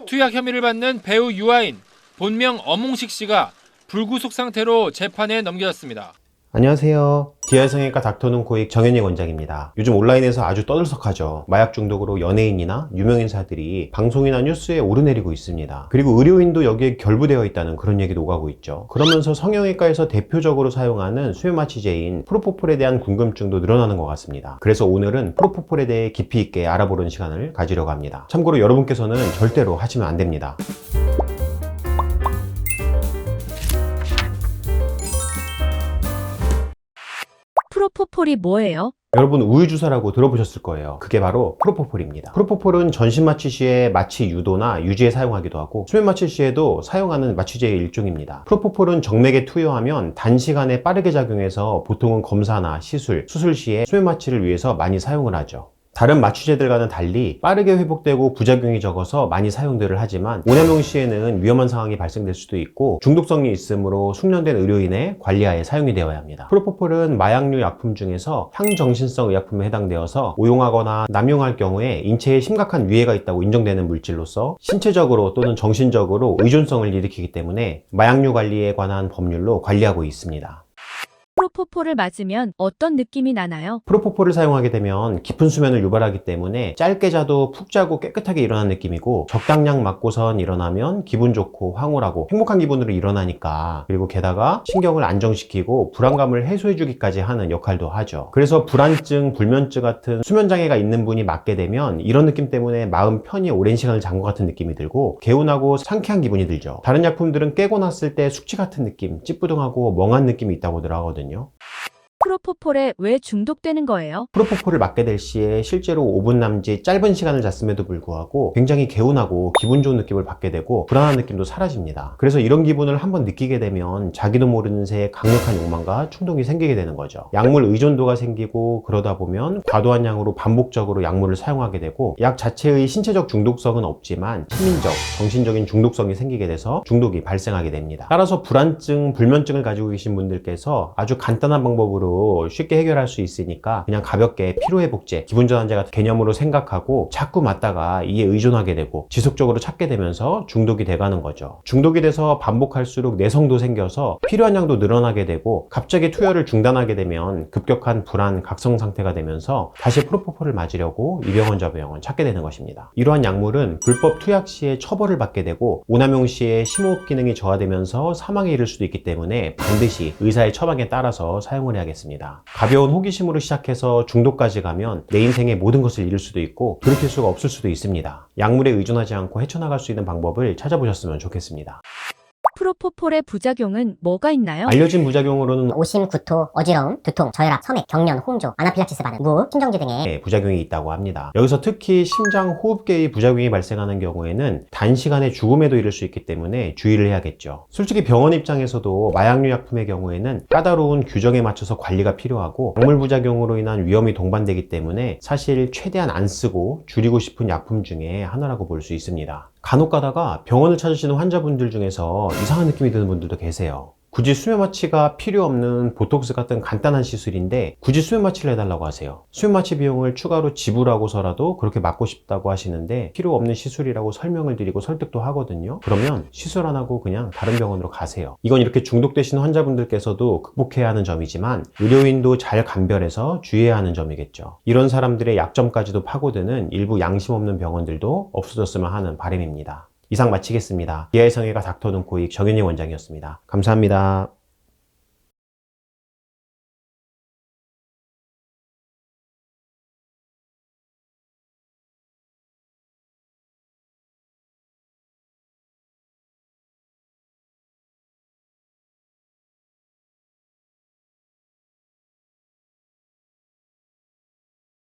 불법 투약 혐의를 받는 배우 유아인, 본명 엄홍식 씨가 불구속 상태로 재판에 넘겨졌습니다. 안녕하세요. 디아성형외과 닥터눈 코익 정현익 원장입니다. 요즘 온라인에서 아주 떠들썩하죠. 마약 중독으로 연예인이나 유명인사들이 방송이나 뉴스에 오르내리고 있습니다. 그리고 의료인도 여기에 결부되어 있다는 그런 얘기도 오가고 있죠. 그러면서 성형외과에서 대표적으로 사용하는 수면마취제인 프로포폴에 대한 궁금증도 늘어나는 것 같습니다. 그래서 오늘은 프로포폴에 대해 깊이 있게 알아보는 시간을 가지려고 합니다. 참고로 여러분께서는 절대로 하시면 안 됩니다. 프로포폴이 뭐예요? 여러분 우유주사라고 들어보셨을 거예요. 그게 바로 프로포폴입니다. 프로포폴은 전신마취 시에 마취 유도나 유지에 사용하기도 하고 수면마취 시에도 사용하는 마취제의 일종입니다. 프로포폴은 정맥에 투여하면 단시간에 빠르게 작용해서 보통은 검사나 시술, 수술 시에 수면마취를 위해서 많이 사용을 하죠. 다른 마취제들과는 달리 빠르게 회복되고 부작용이 적어서 많이 사용들을 하지만 오남용 시에는 위험한 상황이 발생될 수도 있고 중독성이 있으므로 숙련된 의료인의 관리하에 사용이 되어야 합니다. 프로포폴은 마약류 약품 중에서 향정신성 의약품에 해당되어서 오용하거나 남용할 경우에 인체에 심각한 위해가 있다고 인정되는 물질로서 신체적으로 또는 정신적으로 의존성을 일으키기 때문에 마약류 관리에 관한 법률로 관리하고 있습니다. 프로포폴을 맞으면 어떤 느낌이 나나요? 프로포폴을 사용하게 되면 깊은 수면을 유발하기 때문에 짧게 자도 푹 자고 깨끗하게 일어나는 느낌이고 적당량 맞고선 일어나면 기분 좋고 황홀하고 행복한 기분으로 일어나니까, 그리고 게다가 신경을 안정시키고 불안감을 해소해주기까지 하는 역할도 하죠. 그래서 불안증, 불면증 같은 수면장애가 있는 분이 맞게 되면 이런 느낌 때문에 마음 편히 오랜 시간을 잔 것 같은 느낌이 들고 개운하고 상쾌한 기분이 들죠. 다른 약품들은 깨고 났을 때 숙취 같은 느낌, 찌뿌둥하고 멍한 느낌이 있다고들 하거든요. 프로포폴에 왜 중독되는 거예요? 프로포폴을 맞게 될 시에 실제로 5분 남짓 짧은 시간을 잤음에도 불구하고 굉장히 개운하고 기분 좋은 느낌을 받게 되고 불안한 느낌도 사라집니다. 그래서 이런 기분을 한번 느끼게 되면 자기도 모르는 새에 강력한 욕망과 충동이 생기게 되는 거죠. 약물 의존도가 생기고 그러다 보면 과도한 양으로 반복적으로 약물을 사용하게 되고 약 자체의 신체적 중독성은 없지만 심리적, 정신적인 중독성이 생기게 돼서 중독이 발생하게 됩니다. 따라서 불안증, 불면증을 가지고 계신 분들께서 아주 간단한 방법으로 쉽게 해결할 수 있으니까 그냥 가볍게 피로회복제, 기분전환제 같은 개념으로 생각하고 자꾸 맞다가 이에 의존하게 되고 지속적으로 찾게 되면서 중독이 돼가는 거죠. 중독이 돼서 반복할수록 내성도 생겨서 필요한 양도 늘어나게 되고 갑자기 투여를 중단하게 되면 급격한 불안, 각성 상태가 되면서 다시 프로포폴을 맞으려고 이병원 저병원 찾게 되는 것입니다. 이러한 약물은 불법 투약 시에 처벌을 받게 되고 오남용 시에 심호흡 기능이 저하되면서 사망에 이를 수도 있기 때문에 반드시 의사의 처방에 따라서 사용을 해야겠습니다. 가벼운 호기심으로 시작해서 중독까지 가면 내 인생의 모든 것을 잃을 수도 있고 돌이킬 수가 없을 수도 있습니다. 약물에 의존하지 않고 헤쳐나갈 수 있는 방법을 찾아보셨으면 좋겠습니다. 프로포폴의 부작용은 뭐가 있나요? 알려진 부작용으로는 오심, 구토, 어지러움, 두통, 저혈압, 섬액, 경련, 홍조, 아나필락시스 반응, 무흡, 심정지 등의 부작용이 있다고 합니다. 여기서 특히 심장 호흡계의 부작용이 발생하는 경우에는 단시간에 죽음에도 이를 수 있기 때문에 주의를 해야겠죠. 솔직히 병원 입장에서도 마약류 약품의 경우에는 까다로운 규정에 맞춰서 관리가 필요하고 약물 부작용으로 인한 위험이 동반되기 때문에 사실 최대한 안 쓰고 줄이고 싶은 약품 중에 하나라고 볼 수 있습니다. 간혹 가다가 병원을 찾으시는 환자분들 중에서 이상한 느낌이 드는 분들도 계세요. 굳이 수면마취가 필요 없는 보톡스 같은 간단한 시술인데 굳이 수면마취를 해달라고 하세요. 수면마취 비용을 추가로 지불하고서라도 그렇게 맞고 싶다고 하시는데 필요 없는 시술이라고 설명을 드리고 설득도 하거든요. 그러면 시술 안 하고 그냥 다른 병원으로 가세요. 이건 이렇게 중독되신 환자분들께서도 극복해야 하는 점이지만 의료인도 잘 감별해서 주의해야 하는 점이겠죠. 이런 사람들의 약점까지도 파고드는 일부 양심 없는 병원들도 없어졌으면 하는 바람입니다. 이상 마치겠습니다. 디아성형외과 닥터눈 코익 정현익 원장이었습니다. 감사합니다.